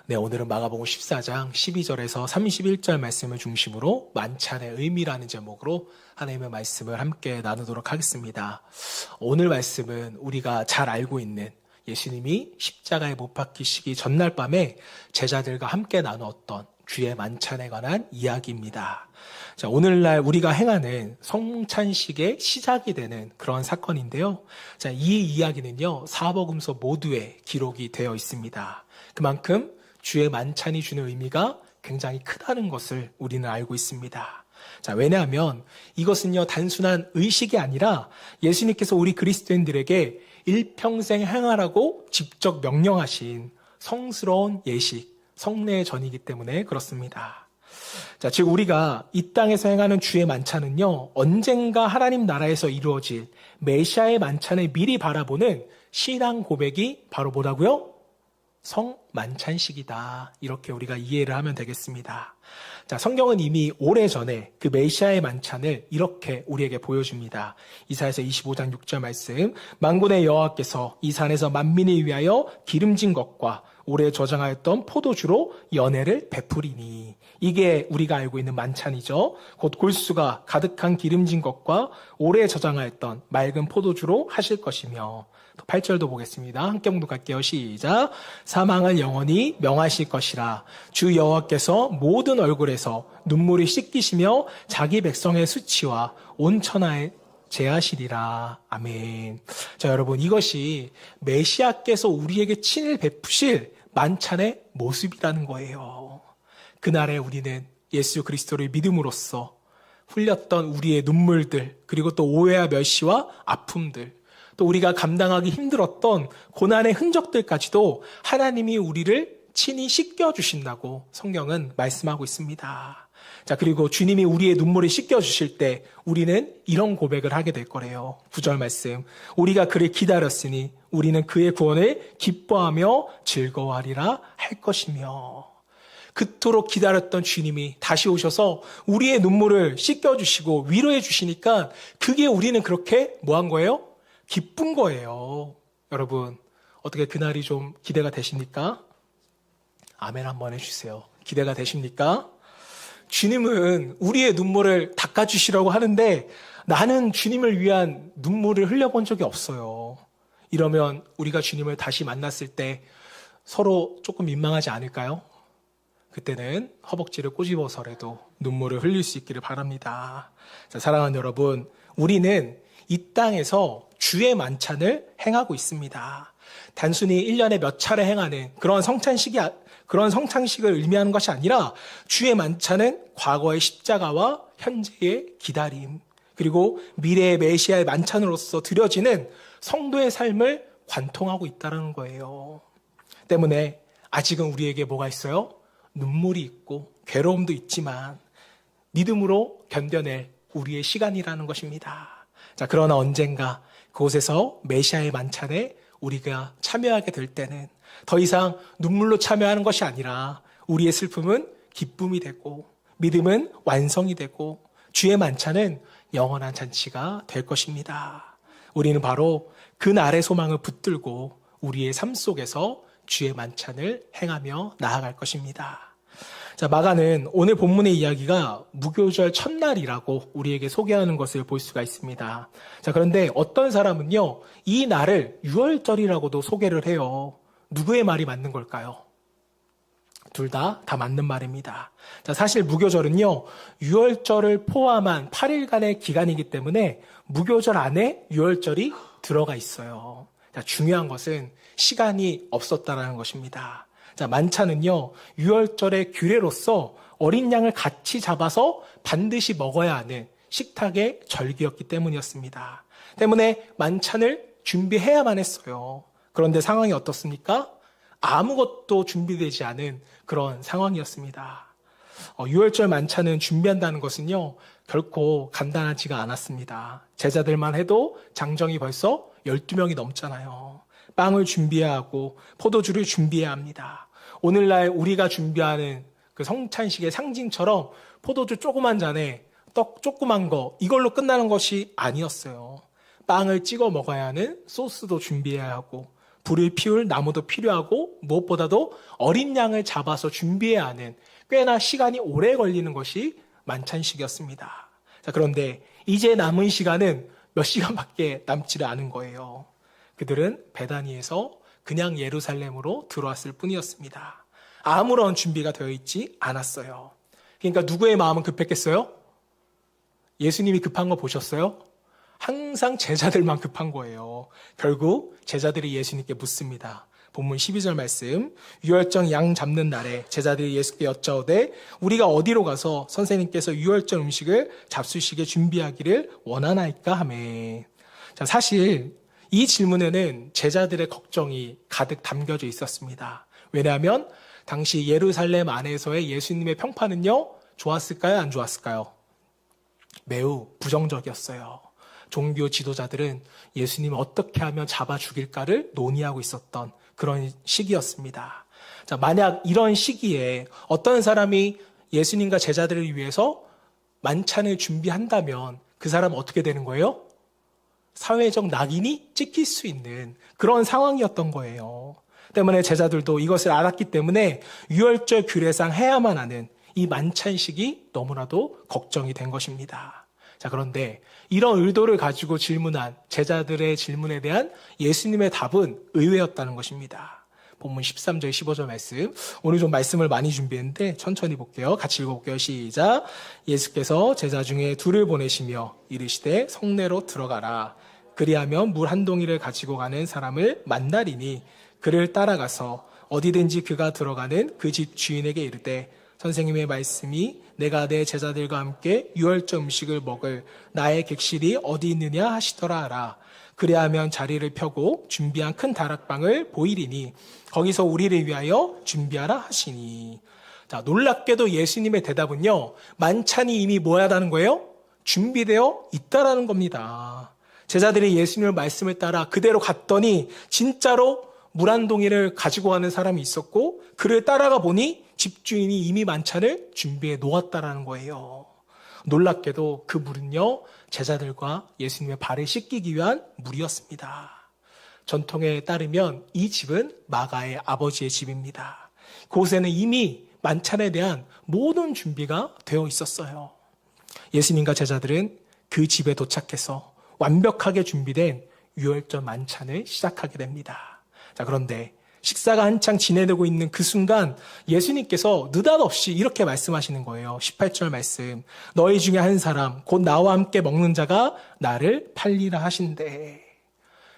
네, 오늘은 마가복음 14장 12절에서 31절 말씀을 중심으로 만찬의 의미라는 제목으로 하나님의 말씀을 함께 나누도록 하겠습니다. 오늘 말씀은 우리가 잘 알고 있는 예수님이 십자가에 못 박히시기 전날 밤에 제자들과 함께 나누었던 주의 만찬에 관한 이야기입니다. 자, 오늘날 우리가 행하는 성찬식의 시작이 되는 그런 사건인데요. 자, 이 이야기는요, 사복음서 모두에 기록이 되어 있습니다. 그만큼 주의 만찬이 주는 의미가 굉장히 크다는 것을 우리는 알고 있습니다. 자, 왜냐하면 이것은요, 단순한 의식이 아니라 예수님께서 우리 그리스도인들에게 일평생 행하라고 직접 명령하신 성스러운 예식, 성례의 전이기 때문에 그렇습니다. 자, 즉 우리가 이 땅에서 행하는 주의 만찬은요, 언젠가 하나님 나라에서 이루어질 메시아의 만찬을 미리 바라보는 신앙 고백이 바로 뭐라고요? 성만찬식이다. 이렇게 우리가 이해를 하면 되겠습니다. 자, 성경은 이미 오래전에 그 메시아의 만찬을 이렇게 우리에게 보여줍니다. 이사야서 25장 6절 말씀, 만군의 여호와께서 이 산에서 만민을 위하여 기름진 것과 오래 저장하였던 포도주로 연회를 베푸리니. 이게 우리가 알고 있는 만찬이죠. 곧 골수가 가득한 기름진 것과 오래 저장하였던 맑은 포도주로 하실 것이며, 8절도 보겠습니다. 함께 봉독할게요. 시작. 사망을 영원히 명하실 것이라. 주 여호와께서 모든 얼굴에서 눈물이 씻기시며 자기 백성의 수치와 온 천하에 제하시리라. 아멘. 자, 여러분, 이것이 메시아께서 우리에게 친히 베푸실 만찬의 모습이라는 거예요. 그날에 우리는 예수 그리스도를 믿음으로써 흘렸던 우리의 눈물들, 그리고 또 오해와 멸시와 아픔들, 또 우리가 감당하기 힘들었던 고난의 흔적들까지도 하나님이 우리를 친히 씻겨주신다고 성경은 말씀하고 있습니다. 자, 그리고 주님이 우리의 눈물을 씻겨주실 때 우리는 이런 고백을 하게 될 거래요. 9절 말씀. 우리가 그를 기다렸으니 우리는 그의 구원을 기뻐하며 즐거워하리라 할 것이며. 그토록 기다렸던 주님이 다시 오셔서 우리의 눈물을 씻겨주시고 위로해 주시니까 그게 우리는 그렇게 뭐한 거예요? 기쁜 거예요. 여러분, 어떻게 그날이 좀 기대가 되십니까? 아멘 한번 해주세요. 기대가 되십니까? 주님은 우리의 눈물을 닦아주시라고 하는데 나는 주님을 위한 눈물을 흘려본 적이 없어요. 이러면 우리가 주님을 다시 만났을 때 서로 조금 민망하지 않을까요? 그때는 허벅지를 꼬집어서라도 눈물을 흘릴 수 있기를 바랍니다. 자, 사랑하는 여러분, 우리는 이 땅에서 주의 만찬을 행하고 있습니다. 단순히 1년에 몇 차례 행하는 그런 성찬식을 의미하는 것이 아니라 주의 만찬은 과거의 십자가와 현재의 기다림, 그리고 미래의 메시아의 만찬으로서 드려지는 성도의 삶을 관통하고 있다는 거예요. 때문에 아직은 우리에게 뭐가 있어요? 눈물이 있고 괴로움도 있지만 믿음으로 견뎌낼 우리의 시간이라는 것입니다. 자, 그러나 언젠가 그곳에서 메시아의 만찬에 우리가 참여하게 될 때는 더 이상 눈물로 참여하는 것이 아니라 우리의 슬픔은 기쁨이 되고 믿음은 완성이 되고 주의 만찬은 영원한 잔치가 될 것입니다. 우리는 바로 그날의 소망을 붙들고 우리의 삶 속에서 주의 만찬을 행하며 나아갈 것입니다. 자, 마가는 오늘 본문의 이야기가 무교절 첫날이라고 우리에게 소개하는 것을 볼 수가 있습니다. 자, 그런데 어떤 사람은요, 이 날을 유월절이라고도 소개를 해요. 누구의 말이 맞는 걸까요? 둘 다 맞는 말입니다. 자, 사실 무교절은요, 유월절을 포함한 8일간의 기간이기 때문에 무교절 안에 유월절이 들어가 있어요. 자, 중요한 것은 시간이 없었다라는 것입니다. 자, 만찬은요, 유월절의 규례로서 어린 양을 같이 잡아서 반드시 먹어야 하는 식탁의 절기였기 때문이었습니다. 때문에 만찬을 준비해야만 했어요. 그런데 상황이 어떻습니까? 아무것도 준비되지 않은 그런 상황이었습니다. 유월절 만찬은 준비한다는 것은요, 결코 간단하지가 않았습니다. 제자들만 해도 장정이 벌써 12명이 넘잖아요. 빵을 준비해야 하고 포도주를 준비해야 합니다. 오늘날 우리가 준비하는 그 성찬식의 상징처럼 포도주 조그만 잔에 떡 조그만 거 이걸로 끝나는 것이 아니었어요. 빵을 찍어 먹어야 하는 소스도 준비해야 하고 불을 피울 나무도 필요하고 무엇보다도 어린 양을 잡아서 준비해야 하는 꽤나 시간이 오래 걸리는 것이 만찬식이었습니다. 자, 그런데 이제 남은 시간은 몇 시간밖에 남지를 않은 거예요. 그들은 베다니에서 그냥 예루살렘으로 들어왔을 뿐이었습니다. 아무런 준비가 되어 있지 않았어요. 그러니까 누구의 마음은 급했겠어요? 예수님이 급한 거 보셨어요? 항상 제자들만 급한 거예요. 결국 제자들이 예수님께 묻습니다. 본문 12절 말씀, 유월절 양 잡는 날에 제자들이 예수께 여짜오되 우리가 어디로 가서 선생님께서 유월절 음식을 잡수시게 준비하기를 원하나이까 하매. 자, 사실 이 질문에는 제자들의 걱정이 가득 담겨져 있었습니다. 왜냐하면 당시 예루살렘 안에서의 예수님의 평판은요, 좋았을까요? 안 좋았을까요? 매우 부정적이었어요. 종교 지도자들은 예수님을 어떻게 하면 잡아 죽일까를 논의하고 있었던 그런 시기였습니다. 자, 만약 이런 시기에 어떤 사람이 예수님과 제자들을 위해서 만찬을 준비한다면 그 사람은 어떻게 되는 거예요? 사회적 낙인이 찍힐 수 있는 그런 상황이었던 거예요. 때문에 제자들도 이것을 알았기 때문에 유월절 규례상 해야만 하는 이 만찬식이 너무나도 걱정이 된 것입니다. 자, 그런데 이런 의도를 가지고 질문한 제자들의 질문에 대한 예수님의 답은 의외였다는 것입니다. 본문 13절, 15절 말씀. 오늘 좀 말씀을 많이 준비했는데 천천히 볼게요. 같이 읽어볼게요. 시작. 예수께서 제자 중에 둘을 보내시며 이르시되 성내로 들어가라. 그리하면 물 한 동이를 가지고 가는 사람을 만나리니 그를 따라가서 어디든지 그가 들어가는 그 집 주인에게 이르되 선생님의 말씀이 내가 내 제자들과 함께 유월절 음식을 먹을 나의 객실이 어디 있느냐 하시더라 하라. 그리하면 자리를 펴고 준비한 큰 다락방을 보이리니 거기서 우리를 위하여 준비하라 하시니. 자, 놀랍게도 예수님의 대답은요, 만찬이 이미 뭐하다는 거예요? 준비되어 있다라는 겁니다. 제자들이 예수님의 말씀을 따라 그대로 갔더니 진짜로 물 한 동이를 가지고 가는 사람이 있었고 그를 따라가 보니 집주인이 이미 만찬을 준비해 놓았다라는 거예요. 놀랍게도 그 물은요, 제자들과 예수님의 발을 씻기기 위한 물이었습니다. 전통에 따르면 이 집은 마가의 아버지의 집입니다. 그곳에는 이미 만찬에 대한 모든 준비가 되어 있었어요. 예수님과 제자들은 그 집에 도착해서 완벽하게 준비된 유월절 만찬을 시작하게 됩니다. 자, 그런데 식사가 한창 진행되고 있는 그 순간 예수님께서 느닷없이 이렇게 말씀하시는 거예요. 18절 말씀. 너희 중에 한 사람 곧 나와 함께 먹는 자가 나를 팔리라 하신대.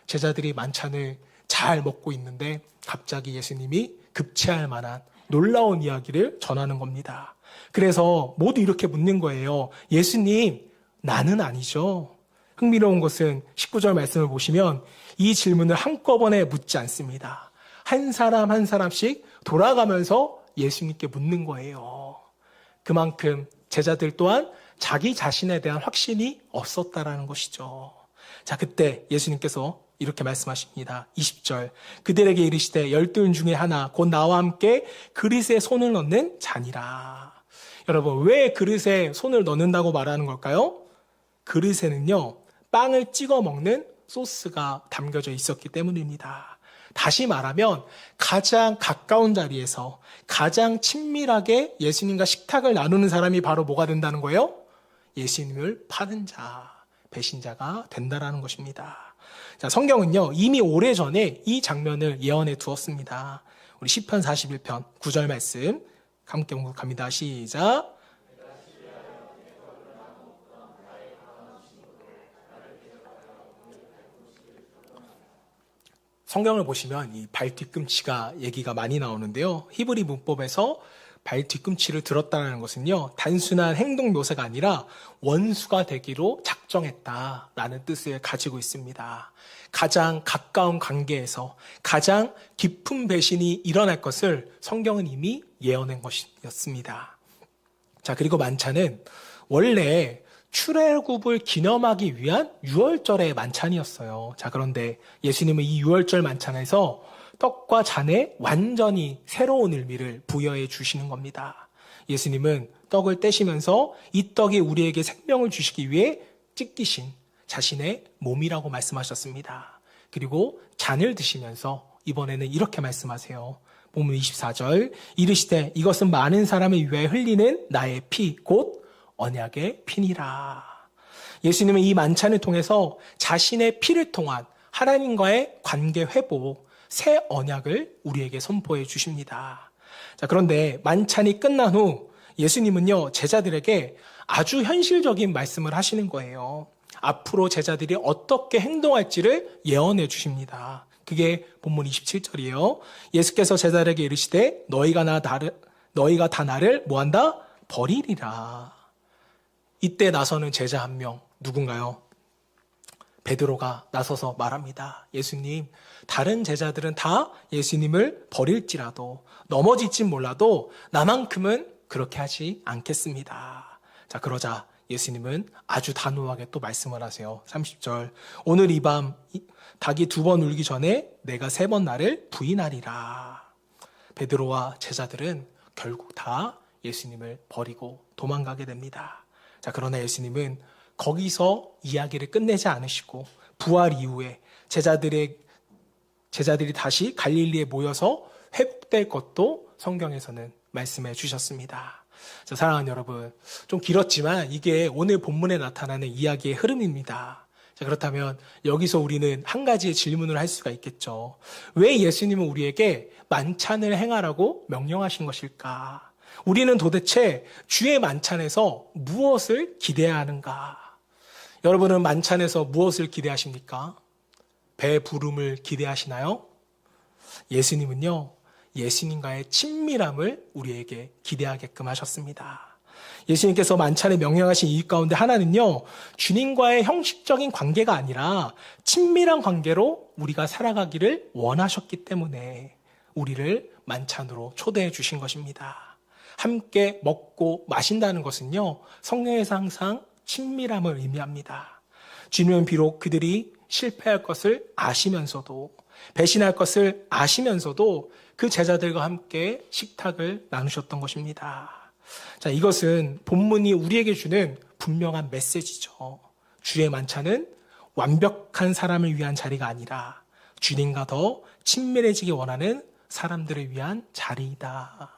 제자들이 만찬을 잘 먹고 있는데 갑자기 예수님이 급체할 만한 놀라운 이야기를 전하는 겁니다. 그래서 모두 이렇게 묻는 거예요. 예수님, 나는 아니죠? 흥미로운 것은 19절 말씀을 보시면 이 질문을 한꺼번에 묻지 않습니다. 한 사람 한 사람씩 돌아가면서 예수님께 묻는 거예요. 그만큼 제자들 또한 자기 자신에 대한 확신이 없었다라는 것이죠. 자, 그때 예수님께서 이렇게 말씀하십니다. 20절. 그들에게 이르시되 12인 중에 하나 곧 나와 함께 그릇에 손을 넣는 자니라. 여러분, 왜 그릇에 손을 넣는다고 말하는 걸까요? 그릇에는요, 빵을 찍어 먹는 소스가 담겨져 있었기 때문입니다. 다시 말하면 가장 가까운 자리에서 가장 친밀하게 예수님과 식탁을 나누는 사람이 바로 뭐가 된다는 거예요? 예수님을 파는 자, 배신자가 된다라는 것입니다. 자, 성경은요, 이미 오래전에 이 장면을 예언해 두었습니다. 우리 시편 41편 9절 말씀 함께 공독합니다. 시작. 성경을 보시면 이 발 뒤꿈치가 얘기가 많이 나오는데요. 히브리 문법에서 발 뒤꿈치를 들었다는 것은요, 단순한 행동 묘사가 아니라 원수가 되기로 작정했다라는 뜻을 가지고 있습니다. 가장 가까운 관계에서 가장 깊은 배신이 일어날 것을 성경은 이미 예언한 것이었습니다. 자, 그리고 만찬은 원래 출애굽을 기념하기 위한 유월절의 만찬이었어요. 자, 그런데 예수님은 이 유월절 만찬에서 떡과 잔에 완전히 새로운 의미를 부여해 주시는 겁니다. 예수님은 떡을 떼시면서 이 떡이 우리에게 생명을 주시기 위해 찢기신 자신의 몸이라고 말씀하셨습니다. 그리고 잔을 드시면서 이번에는 이렇게 말씀하세요. 본문 24절, 이르시되 이것은 많은 사람을 위하여 흘리는 나의 피, 곧 언약의 피니라. 예수님은 이 만찬을 통해서 자신의 피를 통한 하나님과의 관계 회복, 새 언약을 우리에게 선포해 주십니다. 자, 그런데 만찬이 끝난 후 예수님은요, 제자들에게 아주 현실적인 말씀을 하시는 거예요. 앞으로 제자들이 어떻게 행동할지를 예언해 주십니다. 그게 본문 27절이에요. 예수께서 제자들에게 이르시되 너희가 다 나를 뭐한다? 버리리라. 이때 나서는 제자 한 명, 누군가요? 베드로가 나서서 말합니다. 예수님, 다른 제자들은 다 예수님을 버릴지라도 넘어질진 몰라도 나만큼은 그렇게 하지 않겠습니다. 자, 그러자 예수님은 아주 단호하게 또 말씀을 하세요. 30절, 오늘 이 밤 닭이 2번 울기 전에 내가 3번 나를 부인하리라. 베드로와 제자들은 결국 다 예수님을 버리고 도망가게 됩니다. 자, 그러나 예수님은 거기서 이야기를 끝내지 않으시고 부활 이후에 제자들이 다시 갈릴리에 모여서 회복될 것도 성경에서는 말씀해 주셨습니다. 자, 사랑하는 여러분, 좀 길었지만 이게 오늘 본문에 나타나는 이야기의 흐름입니다. 자, 그렇다면 여기서 우리는 한 가지의 질문을 할 수가 있겠죠. 왜 예수님은 우리에게 만찬을 행하라고 명령하신 것일까? 우리는 도대체 주의 만찬에서 무엇을 기대해야 하는가? 여러분은 만찬에서 무엇을 기대하십니까? 배부름을 기대하시나요? 예수님은요, 예수님과의 친밀함을 우리에게 기대하게끔 하셨습니다. 예수님께서 만찬에 명령하신 이유 가운데 하나는요, 주님과의 형식적인 관계가 아니라 친밀한 관계로 우리가 살아가기를 원하셨기 때문에 우리를 만찬으로 초대해 주신 것입니다. 함께 먹고 마신다는 것은요, 성경에서 항상 친밀함을 의미합니다. 주님은 비록 그들이 실패할 것을 아시면서도, 배신할 것을 아시면서도 그 제자들과 함께 식탁을 나누셨던 것입니다. 자, 이것은 본문이 우리에게 주는 분명한 메시지죠. 주의 만찬은 완벽한 사람을 위한 자리가 아니라 주님과 더 친밀해지기 원하는 사람들을 위한 자리이다.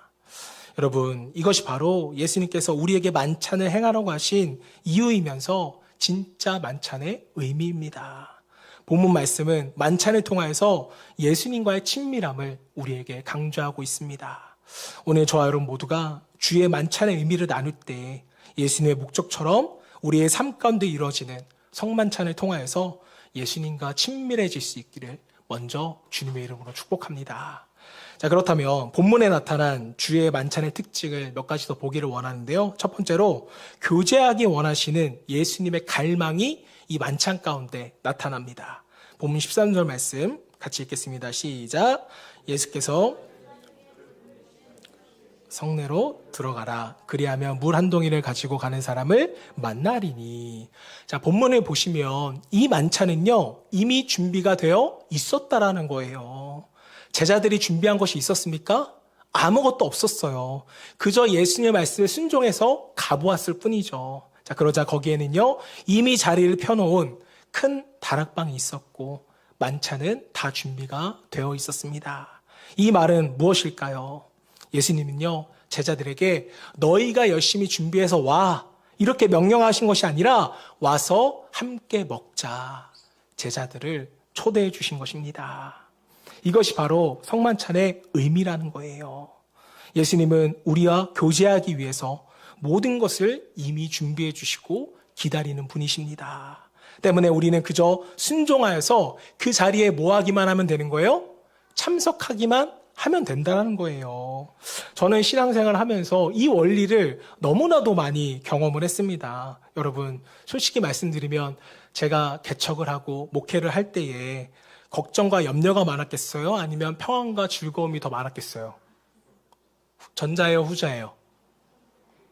여러분, 이것이 바로 예수님께서 우리에게 만찬을 행하라고 하신 이유이면서 진짜 만찬의 의미입니다. 본문 말씀은 만찬을 통하여서 예수님과의 친밀함을 우리에게 강조하고 있습니다. 오늘 저와 여러분 모두가 주의 만찬의 의미를 나눌 때 예수님의 목적처럼 우리의 삶 가운데 이루어지는 성만찬을 통하여서 예수님과 친밀해질 수 있기를 먼저 주님의 이름으로 축복합니다. 자, 그렇다면 본문에 나타난 주의 만찬의 특징을 몇 가지 더 보기를 원하는데요. 첫 번째로 교제하기 원하시는 예수님의 갈망이 이 만찬 가운데 나타납니다. 본문 13절 말씀 같이 읽겠습니다. 시작. 예수께서 성내로 들어가라. 그리하면 물 한 동이를 가지고 가는 사람을 만나리니. 자, 본문을 보시면 이 만찬은요, 이미 준비가 되어 있었다라는 거예요. 제자들이 준비한 것이 있었습니까? 아무것도 없었어요. 그저 예수님의 말씀에 순종해서 가보았을 뿐이죠. 자, 그러자 거기에는요, 이미 자리를 펴놓은 큰 다락방이 있었고 만찬은 다 준비가 되어 있었습니다. 이 말은 무엇일까요? 예수님은요, 제자들에게 너희가 열심히 준비해서 와, 이렇게 명령하신 것이 아니라 와서 함께 먹자, 제자들을 초대해 주신 것입니다. 이것이 바로 성만찬의 의미라는 거예요. 예수님은 우리와 교제하기 위해서 모든 것을 이미 준비해 주시고 기다리는 분이십니다. 때문에 우리는 그저 순종하여서 그 자리에 뭐 하기만 하면 되는 거예요? 참석하기만 하면 된다는 거예요. 저는 신앙생활을 하면서 이 원리를 너무나도 많이 경험을 했습니다. 여러분, 솔직히 말씀드리면 제가 개척을 하고 목회를 할 때에 걱정과 염려가 많았겠어요? 아니면 평안과 즐거움이 더 많았겠어요? 전자예요, 후자예요?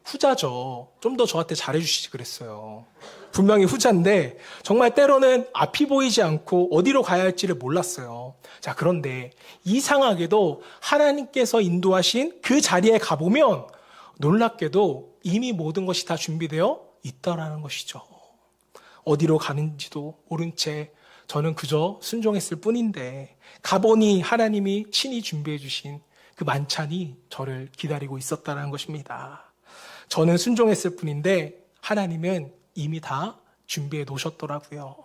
후자죠. 좀 더 저한테 잘해주시지 그랬어요. 분명히 후자인데 정말 때로는 앞이 보이지 않고 어디로 가야 할지를 몰랐어요. 자, 그런데 이상하게도 하나님께서 인도하신 그 자리에 가보면 놀랍게도 이미 모든 것이 다 준비되어 있다라는 것이죠. 어디로 가는지도 모른 채 저는 그저 순종했을 뿐인데 가보니 하나님이 친히 준비해 주신 그 만찬이 저를 기다리고 있었다는 것입니다. 저는 순종했을 뿐인데 하나님은 이미 다 준비해 놓으셨더라고요.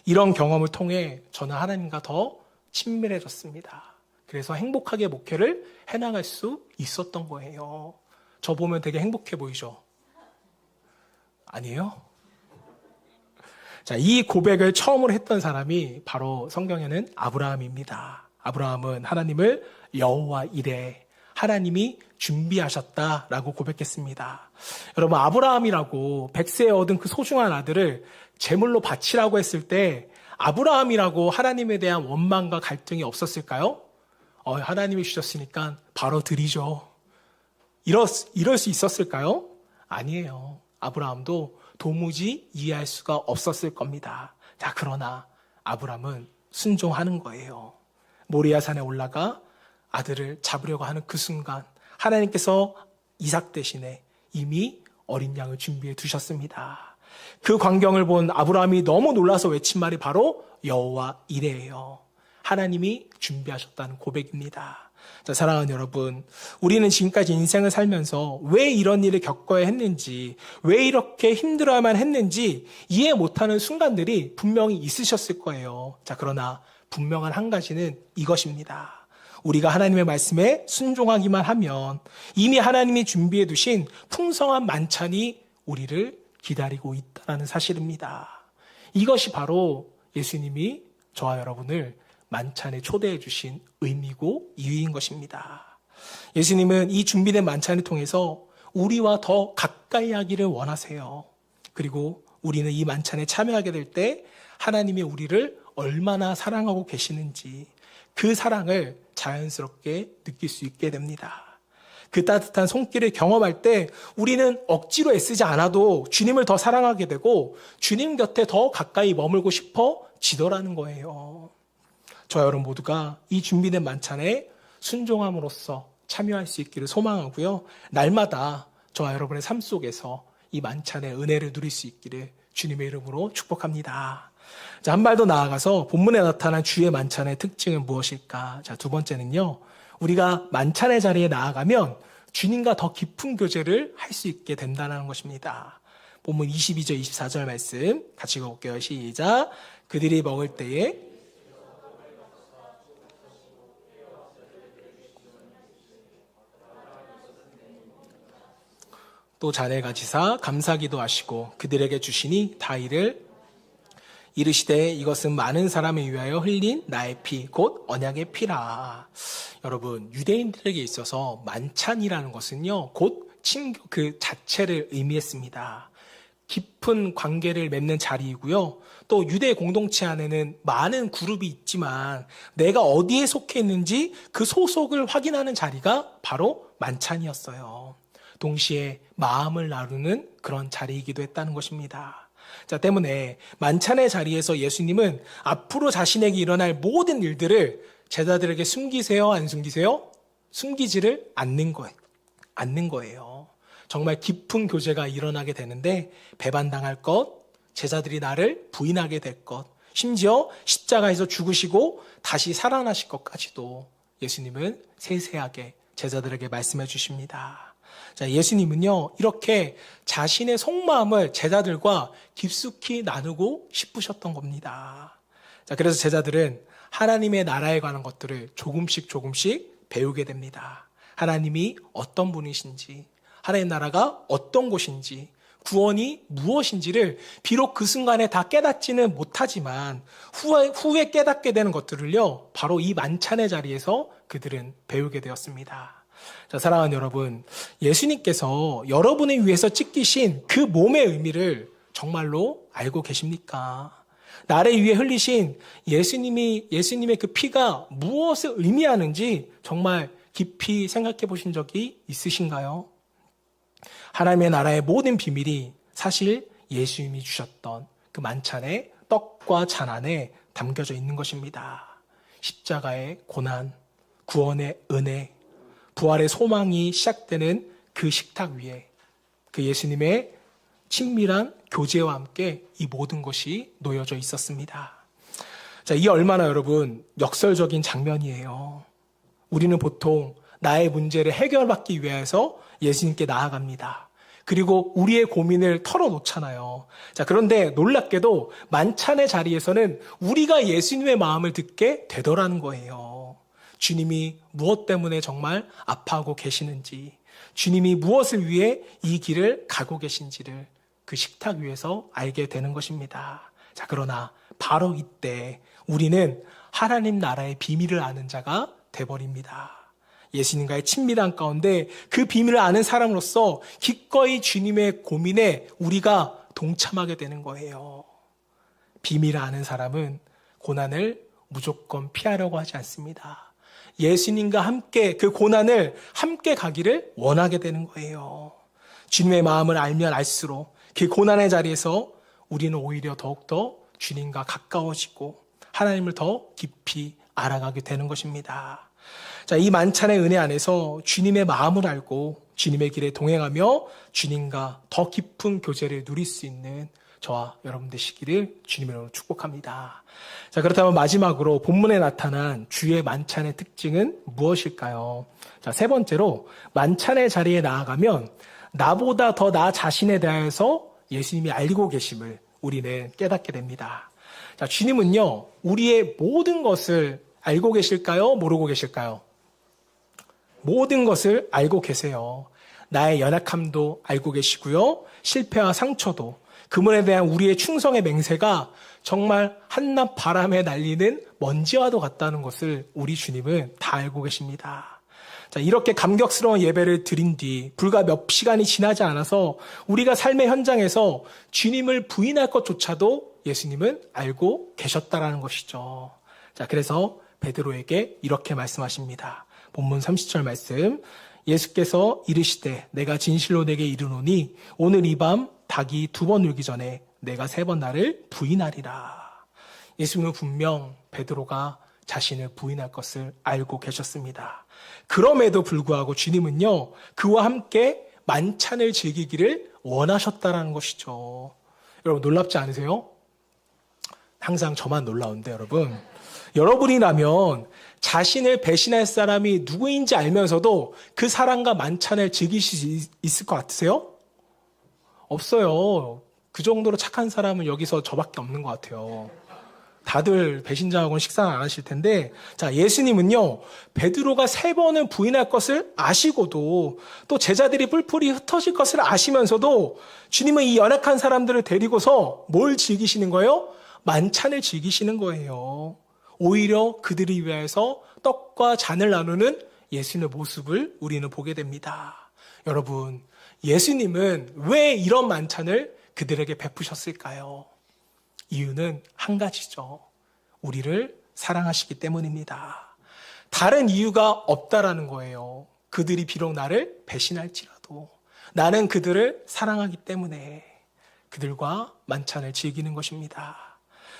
이런 경험을 통해 저는 하나님과 더 친밀해졌습니다. 그래서 행복하게 목회를 해나갈 수 있었던 거예요. 저 보면 되게 행복해 보이죠? 아니에요? 자, 이 고백을 처음으로 했던 사람이 바로 성경에는 아브라함입니다. 아브라함은 하나님을 여호와 이레, 하나님이 준비하셨다라고 고백했습니다. 여러분, 아브라함이라고 100세에 얻은 그 소중한 아들을 제물로 바치라고 했을 때 아브라함이라고 하나님에 대한 원망과 갈등이 없었을까요? 하나님이 주셨으니까 바로 드리죠. 이럴 수 있었을까요? 아니에요. 아브라함도 도무지 이해할 수가 없었을 겁니다. 자, 그러나 아브라함은 순종하는 거예요. 모리아 산에 올라가 아들을 잡으려고 하는 그 순간 하나님께서 이삭 대신에 이미 어린 양을 준비해 두셨습니다. 그 광경을 본 아브라함이 너무 놀라서 외친 말이 바로 여호와 이레예요. 하나님이 준비하셨다는 고백입니다. 자, 사랑하는 여러분, 우리는 지금까지 인생을 살면서 왜 이런 일을 겪어야 했는지, 왜 이렇게 힘들어야만 했는지 이해 못하는 순간들이 분명히 있으셨을 거예요. 자, 그러나 분명한 한 가지는 이것입니다. 우리가 하나님의 말씀에 순종하기만 하면 이미 하나님이 준비해 두신 풍성한 만찬이 우리를 기다리고 있다는 사실입니다. 이것이 바로 예수님이 저와 여러분을 만찬에 초대해 주신 의미고 이유인 것입니다. 예수님은 이 준비된 만찬을 통해서 우리와 더 가까이 하기를 원하세요. 그리고 우리는 이 만찬에 참여하게 될 때 하나님이 우리를 얼마나 사랑하고 계시는지 그 사랑을 자연스럽게 느낄 수 있게 됩니다. 그 따뜻한 손길을 경험할 때 우리는 억지로 애쓰지 않아도 주님을 더 사랑하게 되고 주님 곁에 더 가까이 머물고 싶어지더라는 거예요. 저와 여러분 모두가 이 준비된 만찬에 순종함으로써 참여할 수 있기를 소망하고요. 날마다 저와 여러분의 삶 속에서 이 만찬의 은혜를 누릴 수 있기를 주님의 이름으로 축복합니다. 자, 한 발 더 나아가서 본문에 나타난 주의 만찬의 특징은 무엇일까? 자, 두 번째는요. 우리가 만찬의 자리에 나아가면 주님과 더 깊은 교제를 할 수 있게 된다는 것입니다. 본문 22절, 24절 말씀 같이 읽어볼게요. 시작. 그들이 먹을 때에 또 잔을 가지사 감사기도 하시고 그들에게 주시니 다 이르시되 이것은 많은 사람을 위하여 흘린 나의 피, 곧 언약의 피라. 여러분, 유대인들에게 있어서 만찬이라는 것은요, 곧 친교 그 자체를 의미했습니다. 깊은 관계를 맺는 자리이고요. 또 유대 공동체 안에는 많은 그룹이 있지만 내가 어디에 속해 있는지 그 소속을 확인하는 자리가 바로 만찬이었어요. 동시에 마음을 나누는 그런 자리이기도 했다는 것입니다. 자, 때문에 만찬의 자리에서 예수님은 앞으로 자신에게 일어날 모든 일들을 제자들에게 숨기세요, 안 숨기세요? 숨기지를 않는 거예요. 정말 깊은 교제가 일어나게 되는데 배반당할 것, 제자들이 나를 부인하게 될 것, 심지어 십자가에서 죽으시고 다시 살아나실 것까지도 예수님은 세세하게 제자들에게 말씀해 주십니다. 자, 예수님은요, 이렇게 자신의 속마음을 제자들과 깊숙이 나누고 싶으셨던 겁니다. 자, 그래서 제자들은 하나님의 나라에 관한 것들을 조금씩 배우게 됩니다. 하나님이 어떤 분이신지, 하나님 나라가 어떤 곳인지, 구원이 무엇인지를 비록 그 순간에 다 깨닫지는 못하지만 후에 깨닫게 되는 것들을요, 바로 이 만찬의 자리에서 그들은 배우게 되었습니다. 자, 사랑하는 여러분, 예수님께서 여러분을 위해서 찢기신 그 몸의 의미를 정말로 알고 계십니까? 나를 위해 흘리신 예수님의 그 피가 무엇을 의미하는지 정말 깊이 생각해 보신 적이 있으신가요? 하나님의 나라의 모든 비밀이 사실 예수님이 주셨던 그 만찬의 떡과 잔 안에 담겨져 있는 것입니다. 십자가의 고난, 구원의 은혜, 부활의 소망이 시작되는 그 식탁 위에 그 예수님의 친밀한 교제와 함께 이 모든 것이 놓여져 있었습니다. 자, 이게 얼마나 여러분 역설적인 장면이에요. 우리는 보통 나의 문제를 해결받기 위해서 예수님께 나아갑니다. 그리고 우리의 고민을 털어놓잖아요. 자, 그런데 놀랍게도 만찬의 자리에서는 우리가 예수님의 마음을 듣게 되더라는 거예요. 주님이 무엇 때문에 정말 아파하고 계시는지, 주님이 무엇을 위해 이 길을 가고 계신지를 그 식탁 위에서 알게 되는 것입니다. 자, 그러나 바로 이때 우리는 하나님 나라의 비밀을 아는 자가 돼버립니다. 예수님과의 친밀한 가운데 그 비밀을 아는 사람으로서 기꺼이 주님의 고민에 우리가 동참하게 되는 거예요. 비밀을 아는 사람은 고난을 무조건 피하려고 하지 않습니다. 예수님과 함께 그 고난을 함께 가기를 원하게 되는 거예요. 주님의 마음을 알면 알수록 그 고난의 자리에서 우리는 오히려 더욱더 주님과 가까워지고 하나님을 더 깊이 알아가게 되는 것입니다. 자, 이 만찬의 은혜 안에서 주님의 마음을 알고 주님의 길에 동행하며 주님과 더 깊은 교제를 누릴 수 있는 저와 여러분 되시기를 주님으로 축복합니다. 자, 그렇다면 마지막으로 본문에 나타난 주의 만찬의 특징은 무엇일까요? 자, 세 번째로 만찬의 자리에 나아가면 나보다 더 나 자신에 대해서 예수님이 알고 계심을 우리는 깨닫게 됩니다. 자, 주님은요, 우리의 모든 것을 알고 계실까요? 모르고 계실까요? 모든 것을 알고 계세요. 나의 연약함도 알고 계시고요. 실패와 상처도, 그분에 대한 우리의 충성의 맹세가 정말 한낮 바람에 날리는 먼지와도 같다는 것을 우리 주님은 다 알고 계십니다. 자, 이렇게 감격스러운 예배를 드린 뒤 불과 몇 시간이 지나지 않아서 우리가 삶의 현장에서 주님을 부인할 것조차도 예수님은 알고 계셨다라는 것이죠. 자, 그래서 베드로에게 이렇게 말씀하십니다. 본문 30절 말씀. 예수께서 이르시되 내가 진실로 내게 이르노니 오늘 이 밤 닭이 2번 울기 전에 내가 3번 나를 부인하리라. 예수님은 분명 베드로가 자신을 부인할 것을 알고 계셨습니다. 그럼에도 불구하고 주님은요, 그와 함께 만찬을 즐기기를 원하셨다라는 것이죠. 여러분 놀랍지 않으세요? 항상 저만 놀라운데 여러분이라면 자신을 배신할 사람이 누구인지 알면서도 그 사람과 만찬을 즐기실 수 있을 것 같으세요? 없어요. 그 정도로 착한 사람은 여기서 저밖에 없는 것 같아요. 다들 배신자하고는 식사를 안 하실 텐데, 자, 예수님은요, 베드로가 3번을 부인할 것을 아시고도 또 제자들이 뿔뿔이 흩어질 것을 아시면서도 주님은 이 연약한 사람들을 데리고서 뭘 즐기시는 거예요? 만찬을 즐기시는 거예요. 오히려 그들을 위해서 떡과 잔을 나누는 예수님의 모습을 우리는 보게 됩니다. 여러분, 예수님은 왜 이런 만찬을 그들에게 베푸셨을까요? 이유는 한 가지죠. 우리를 사랑하시기 때문입니다. 다른 이유가 없다라는 거예요. 그들이 비록 나를 배신할지라도 나는 그들을 사랑하기 때문에 그들과 만찬을 즐기는 것입니다.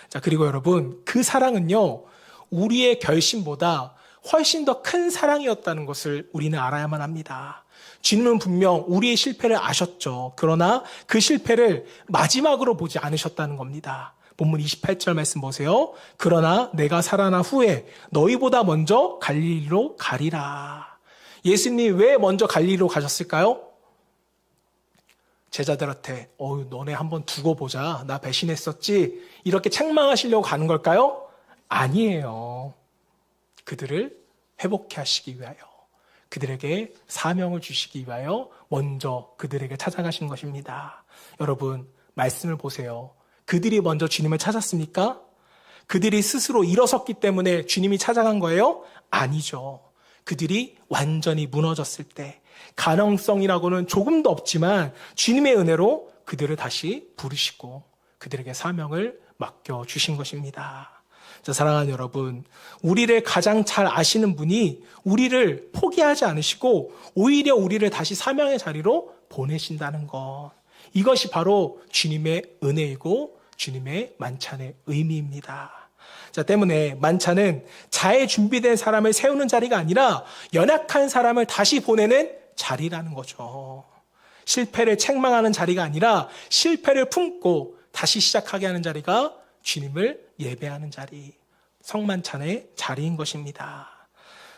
자, 그리고 여러분, 그 사랑은요, 우리의 결심보다 훨씬 더 큰 사랑이었다는 것을 우리는 알아야만 합니다. 주님은 분명 우리의 실패를 아셨죠. 그러나 그 실패를 마지막으로 보지 않으셨다는 겁니다. 본문 28절 말씀 보세요. 그러나 내가 살아난 후에 너희보다 먼저 갈릴리로 가리라. 예수님이 왜 먼저 갈릴리로 가셨을까요? 제자들한테 너네 한번 두고 보자. 나 배신했었지. 이렇게 책망하시려고 가는 걸까요? 아니에요. 그들을 회복해 하시기 위하여, 그들에게 사명을 주시기 위하여 먼저 그들에게 찾아가신 것입니다. 여러분, 말씀을 보세요. 그들이 먼저 주님을 찾았습니까? 그들이 스스로 일어섰기 때문에 주님이 찾아간 거예요? 아니죠. 그들이 완전히 무너졌을 때, 가능성이라고는 조금도 없지만 주님의 은혜로 그들을 다시 부르시고 그들에게 사명을 맡겨주신 것입니다. 자, 사랑하는 여러분, 우리를 가장 잘 아시는 분이 우리를 포기하지 않으시고 오히려 우리를 다시 사명의 자리로 보내신다는 것, 이것이 바로 주님의 은혜이고 주님의 만찬의 의미입니다. 자, 때문에 만찬은 잘 준비된 사람을 세우는 자리가 아니라 연약한 사람을 다시 보내는 자리라는 거죠. 실패를 책망하는 자리가 아니라 실패를 품고 다시 시작하게 하는 자리가 주님을 예배하는 자리, 성만찬의 자리인 것입니다.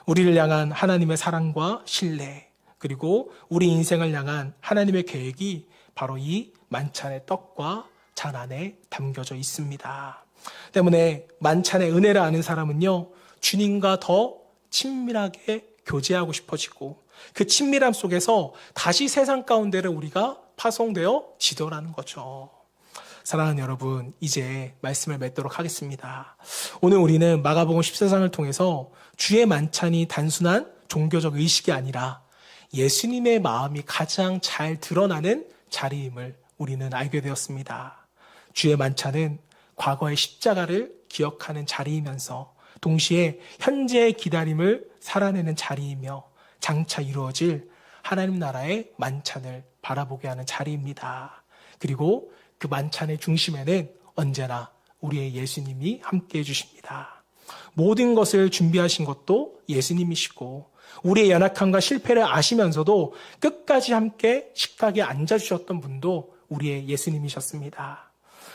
우리를 향한 하나님의 사랑과 신뢰, 그리고 우리 인생을 향한 하나님의 계획이 바로 이 만찬의 떡과 잔 안에 담겨져 있습니다. 때문에 만찬의 은혜를 아는 사람은요, 주님과 더 친밀하게 교제하고 싶어지고 그 친밀함 속에서 다시 세상 가운데를 우리가 파송되어 지도라는 거죠. 사랑하는 여러분, 이제 말씀을 맺도록 하겠습니다. 오늘 우리는 마가복음 14장을 통해서 주의 만찬이 단순한 종교적 의식이 아니라 예수님의 마음이 가장 잘 드러나는 자리임을 우리는 알게 되었습니다. 주의 만찬은 과거의 십자가를 기억하는 자리이면서 동시에 현재의 기다림을 살아내는 자리이며 장차 이루어질 하나님 나라의 만찬을 바라보게 하는 자리입니다. 그리고 그 만찬의 중심에는 언제나 우리의 예수님이 함께해 주십니다. 모든 것을 준비하신 것도 예수님이시고 우리의 연약함과 실패를 아시면서도 끝까지 함께 식탁에 앉아주셨던 분도 우리의 예수님이셨습니다.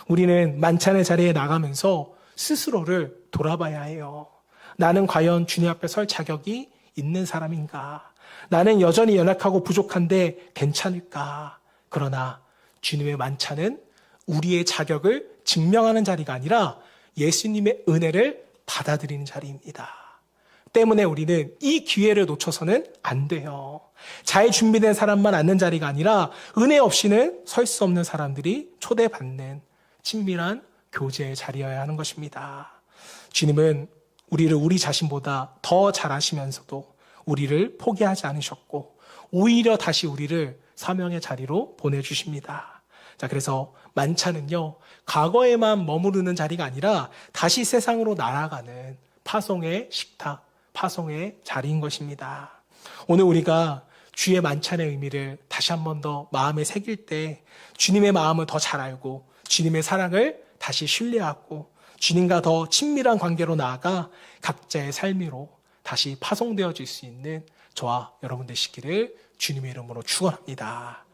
우리는 만찬의 자리에 나가면서 스스로를 돌아봐야 해요. 나는 과연 주님 앞에 설 자격이 있는 사람인가? 나는 여전히 연약하고 부족한데 괜찮을까? 그러나 주님의 만찬은 우리의 자격을 증명하는 자리가 아니라 예수님의 은혜를 받아들이는 자리입니다. 때문에 우리는 이 기회를 놓쳐서는 안 돼요. 잘 준비된 사람만 앉는 자리가 아니라 은혜 없이는 설 수 없는 사람들이 초대받는 친밀한 교제의 자리여야 하는 것입니다. 주님은 우리를 우리 자신보다 더 잘 아시면서도 우리를 포기하지 않으셨고 오히려 다시 우리를 사명의 자리로 보내주십니다. 자, 그래서 만찬은요, 과거에만 머무르는 자리가 아니라 다시 세상으로 날아가는 파송의 식탁, 파송의 자리인 것입니다. 오늘 우리가 주의 만찬의 의미를 다시 한 번 더 마음에 새길 때 주님의 마음을 더 잘 알고 주님의 사랑을 다시 신뢰하고 주님과 더 친밀한 관계로 나아가 각자의 삶으로 다시 파송되어질 수 있는 저와 여러분 되시기를 주님의 이름으로 축원합니다.